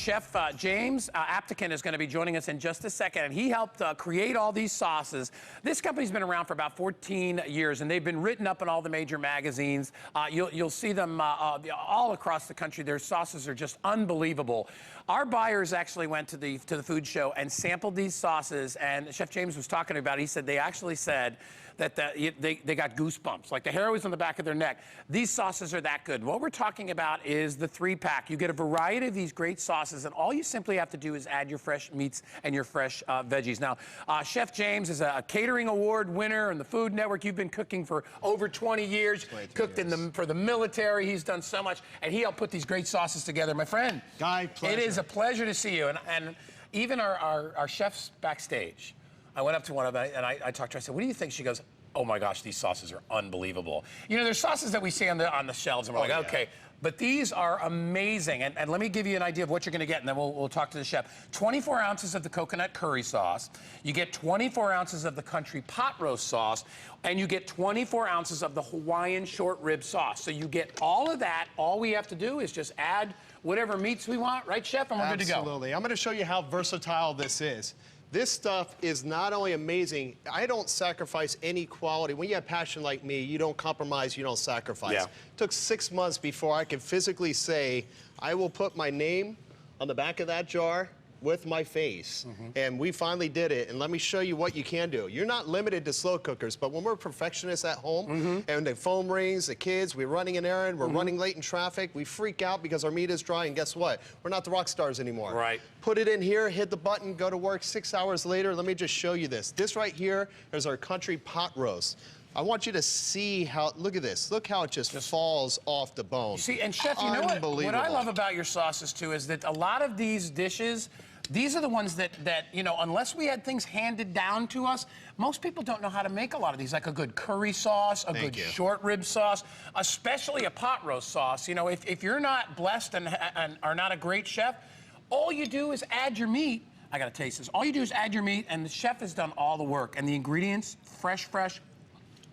Chef James Aptakin is going to be joining us in just a second, and he helped create all these sauces. This company's been around for about 14 years, and they've been written up in all the major magazines. You'll see them all across the country. Their sauces are just unbelievable. Our buyers actually went to the food show and sampled these sauces, and Chef James was talking about it. He said they actually said that they got goosebumps, like the hair was on the back of their neck. These sauces are that good. What we're talking about is the 3-pack. You get a variety of these great sauces, and all you simply have to do is add your fresh meats and your fresh veggies. Now, Chef James is a catering award winner in the Food Network. You've been cooking for over 20 years, cooked for the military. He's done so much, and he helped put these great sauces together. My friend, Guy, pleasure. It is a pleasure to see you, and even our chefs backstage. I went up to one of them and I talked to her. I said, "What do you think?" She goes, "Oh my gosh, these sauces are unbelievable." You know, there's sauces that we see on the shelves, and we're like, okay, but these are amazing. And let me give you an idea of what you're going to get, and then we'll talk to the chef. 24 ounces of the coconut curry sauce. You get 24 ounces of the country pot roast sauce, and you get 24 ounces of the Hawaiian short rib sauce. So you get all of that. All we have to do is just add whatever meats we want, right, Chef? And we're good to go. Absolutely. I'm going to show you how versatile this is. This stuff is not only amazing, I don't sacrifice any quality. When you have passion like me, you don't compromise, you don't sacrifice. Yeah. It took 6 months before I could physically say, I will put my name on the back of that jar with my face. And we finally did it, and let me show you what you can do. You're not limited to slow cookers, but when we're perfectionists at home, and the phone rings, the kids, we're running an errand, we're running late in traffic, we freak out because our meat is dry, and guess what? We're not the rock stars anymore. Right. Put it in here, hit the button, go to work. 6 hours later, let me just show you this. This right here is our country pot roast. I want you to see how, look at this. Look how it just falls off the bone. You see, and Chef, you know what I love about your sauces too is that a lot of these dishes, these are the ones that, you know, unless we had things handed down to us, most people don't know how to make a lot of these, like a good curry sauce, a good short rib sauce, especially a pot roast sauce. You know, if you're not blessed and are not a great chef, all you do is add your meat. I gotta taste this. All you do is add your meat, and the chef has done all the work. And the ingredients, fresh.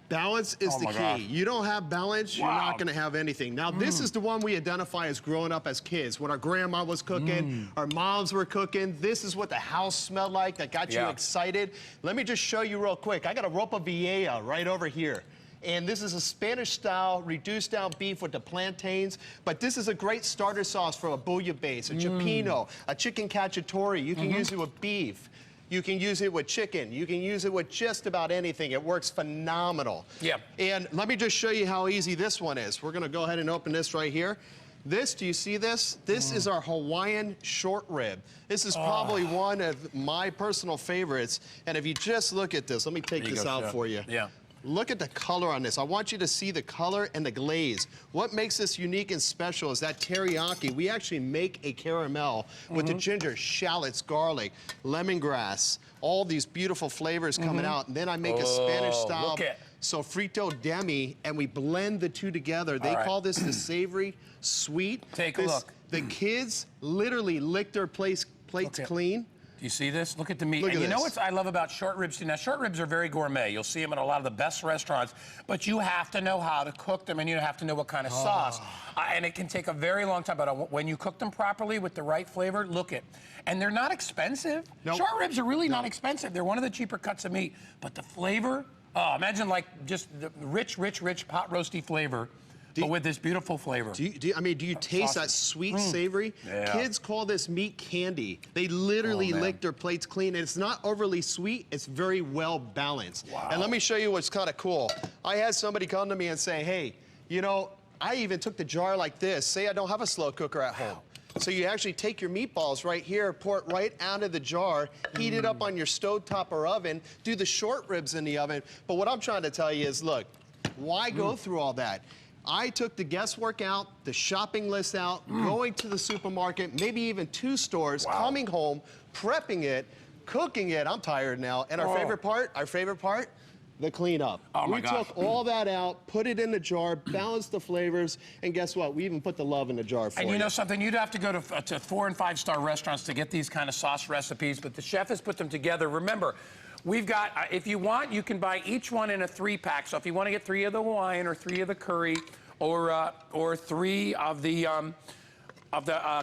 Balance is the key. Gosh. You don't have balance, you're not gonna have anything. Now, this is the one we identify as growing up as kids. When our grandma was cooking, our moms were cooking, this is what the house smelled like that got you excited. Let me just show you real quick. I got a ropa vieja right over here. And this is a Spanish-style, reduced-down beef with the plantains. But this is a great starter sauce for a bouillabaisse, a cioppino, a chicken cacciatore. You can use it with beef. You can use it with chicken. You can use it with just about anything. It works phenomenal. Yeah. And let me just show you how easy this one is. We're gonna go ahead and open this right here. This, do you see this? This is our Hawaiian short rib. This is probably one of my personal favorites. And if you just look at this, let me take this out for you. Yeah. Look at the color on this. I want you to see the color and the glaze. What makes this unique and special is that teriyaki. We actually make a caramel with the ginger, shallots, garlic, lemongrass, all these beautiful flavors coming out. And then I make a Spanish-style sofrito demi, and we blend the two together. They call this the savory sweet. Take a look. The kids literally lick their plates clean. Do you see this? Look at the meat. And you know what I love about short ribs too? Now, short ribs are very gourmet. You'll see them in a lot of the best restaurants, but you have to know how to cook them, and you have to know what kind of sauce. And it can take a very long time, but when you cook them properly with the right flavor, look it. And they're not expensive. Short ribs are really not expensive. They're one of the cheaper cuts of meat, but the flavor, imagine like just the rich pot roasty flavor. But with this beautiful flavor. Do you taste that sweet, savory? Kids call this meat candy. They literally lick their plates clean, and it's not overly sweet, it's very well balanced. And let me show you what's kind of cool. I had somebody come to me and say, hey, you know, I even took the jar like this. Say I don't have a slow cooker at home. So you actually take your meatballs right here, pour it right out of the jar, heat it up on your stovetop or oven, do the short ribs in the oven. But what I'm trying to tell you is, look, why go through all that? I took the guesswork out, the shopping list out, going to the supermarket, maybe even 2 stores, coming home, prepping it, cooking it. I'm tired now. And our favorite part, the cleanup. We took all that out, put it in the jar, balanced the flavors, and guess what? We even put the love in the jar for you. And you know something? You'd have to go to 4- and 5-star restaurants to get these kind of sauce recipes, but the chef has put them together. Remember, we've got, if you want, you can buy each one in a 3-pack. So if you want to get 3 of the Hawaiian or 3 of the curry or 3 of the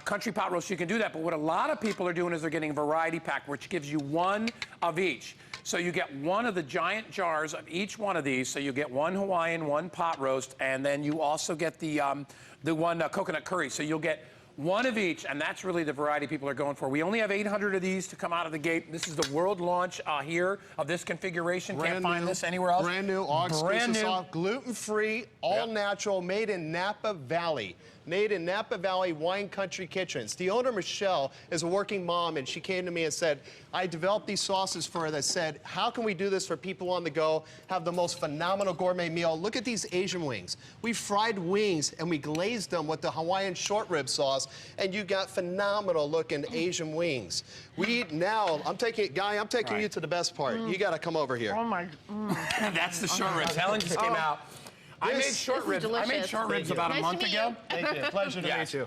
country pot roast, you can do that. But what a lot of people are doing is they're getting a variety pack, which gives you one of each. So you get one of the giant jars of each one of these. So you get one Hawaiian, one pot roast, and then you also get the one coconut curry. So you'll get one of each, and that's really the variety people are going for. We only have 800 of these to come out of the gate. This is the world launch here of this configuration. Can't find this anywhere else. Brand new, all exclusive sauce, gluten-free, all natural, made in Napa Valley. Made in Napa Valley Wine Country Kitchens. The owner, Michelle, is a working mom, and she came to me and said, I developed these sauces for her that said, how can we do this for people on the go, have the most phenomenal gourmet meal? Look at these Asian wings. We fried wings, and we glazed them with the Hawaiian short rib sauce, and you got phenomenal looking Asian wings. I'm taking you to the best part. You got to come over here. Oh, my. That's the short ribs. Helen just came out. I made short ribs about a month ago. Thank you. Pleasure to meet you.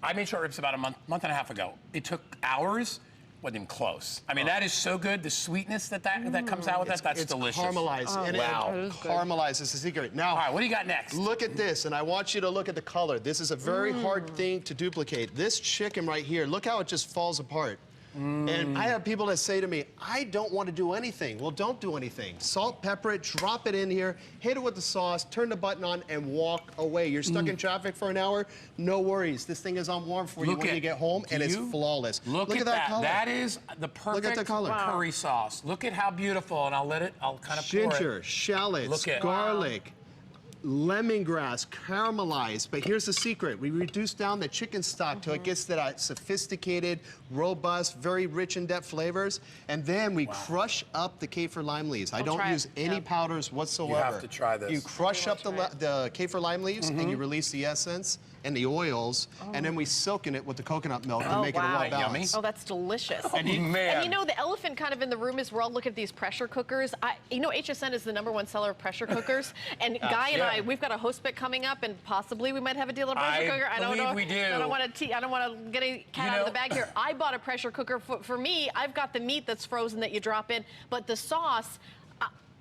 I made short ribs about a month and a half ago. It took hours. Wasn't even close. I mean, that is so good. The sweetness that comes out with that's delicious. Caramelized. Wow. Caramelized is the secret. Now, all right, what do you got next? Look at this, and I want you to look at the color. This is a very hard thing to duplicate. This chicken right here, look how it just falls apart. And I have people that say to me, I don't want to do anything. Well, don't do anything. Salt, pepper it, drop it in here, hit it with the sauce, turn the button on, and walk away. You're stuck in traffic for an hour, no worries. This thing is on warm for you when you get home, and it's flawless. Look at that color. That is the perfect curry sauce. Look at how beautiful, and I'll kind of pour it. Ginger, shallots, garlic. Lemongrass, caramelized, but here's the secret. We reduce down the chicken stock till it gets that sophisticated, robust, very rich in depth flavors, and then we crush up the kaffir lime leaves. I don't use any powders whatsoever. You have to try this. You crush up the kaffir lime leaves and you release the essence and the oils, and then we silken it with the coconut milk to make it a well balanced. Oh, that's delicious. And you know, the elephant kind of in the room is we're all looking at these pressure cookers. You know, HSN is the #1 seller of pressure cookers, and Guy and I, we've got a host bit coming up, and possibly we might have a deal of pressure cooker. I don't know. We do. I don't want to get a cat out of the bag here. I bought a pressure cooker for me. I've got the meat that's frozen that you drop in, but the sauce.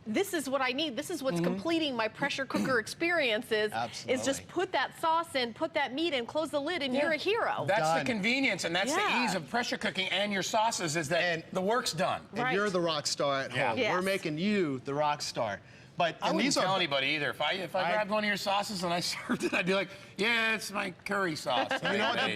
This is what I need. This is what's completing my pressure cooker experiences. Is just put that sauce in, put that meat in, close the lid, and you're a hero. That's the convenience, and that's the ease of pressure cooking and your sauces is that the work's done. And you're the rock star at home. We're making you the rock star. But I wouldn't tell anybody either. If I grabbed one of your sauces and I served it, I'd be like, yeah, it's my curry sauce.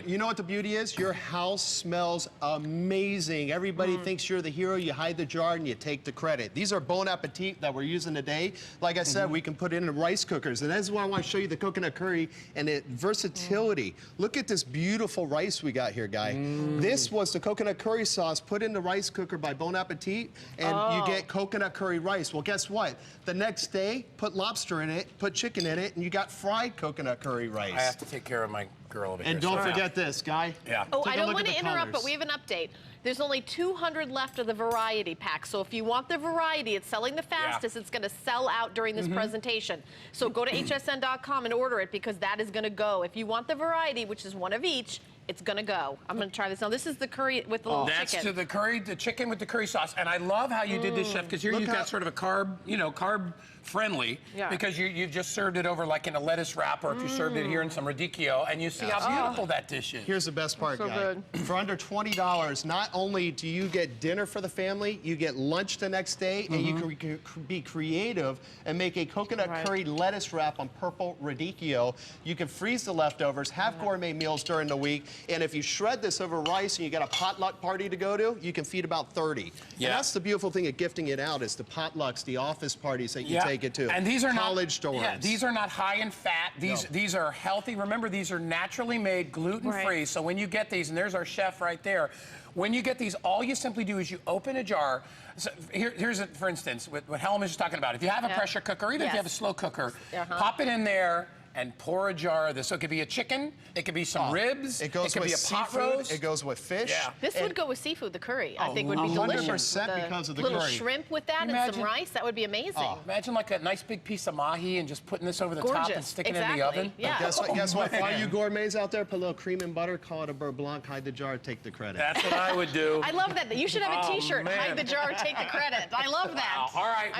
You know what the beauty is? Your house smells amazing. Everybody thinks you're the hero. You hide the jar and you take the credit. These are Bon Appetit that we're using today. Like I said, we can put it in rice cookers. And that's why I want to show you the coconut curry and the versatility. Look at this beautiful rice we got here, Guy. This was the coconut curry sauce put in the rice cooker by Bon Appetit, and you get coconut curry rice. Well, guess what? The next day, put lobster in it, put chicken in it, and you got fried coconut curry rice. I have to take care of my girl over here. And don't forget this, Guy. Yeah. Oh, I don't want to interrupt, but we have an update. There's only 200 left of the variety pack. So if you want the variety, it's selling the fastest. It's going to sell out during this presentation. So go to hsn.com and order it because that is going to go. If you want the variety, which is one of each, it's gonna go. I'm gonna try this now. This is the curry with the little chicken. That's to the chicken with the curry sauce. And I love how you did this, Chef, because here you've got sort of a carb friendly, because you've just served it over like in a lettuce wrap, or if you served it here in some radicchio, and you see how beautiful that dish is. Here's the best part, Guy. For under $20, not only do you get dinner for the family, you get lunch the next day, and you can be creative and make a coconut curry lettuce wrap on purple radicchio. You can freeze the leftovers, have gourmet meals during the week, and if you shred this over rice and you got a potluck party to go to, you can feed about 30. And that's the beautiful thing of gifting it out is the potlucks, the office parties that you take it to. And these are college dorms. Yeah, these are not high in fat. These are healthy. Remember, these are naturally made, gluten-free. So when you get these, and there's our chef right there, when you get these, all you simply do is you open a jar. So here's for instance, what Helen was just talking about. If you have a pressure cooker, or even if you have a slow cooker, pop it in there and pour a jar of this. So it could be a chicken, it could be some ribs, it could be a pot roast. It goes with fish. This would go with seafood, the curry. I think would be delicious. 100% because of the little shrimp with that and some rice, that would be amazing. Imagine like a nice big piece of mahi and just putting this over the top and sticking it in the oven. Yeah. Guess what? For all you gourmets out there, put a little cream and butter, call it a beurre blanc, hide the jar, take the credit. That's what I would do. I love that. You should have a T-shirt, hide the jar, take the credit. I love that. All right,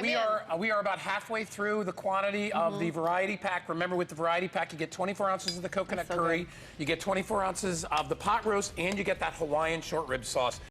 we are about halfway through the quantity of the variety pack. Remember, with the variety variety pack. You get 24 ounces of the coconut curry. Good. You get 24 ounces of the pot roast, and you get that Hawaiian short rib sauce.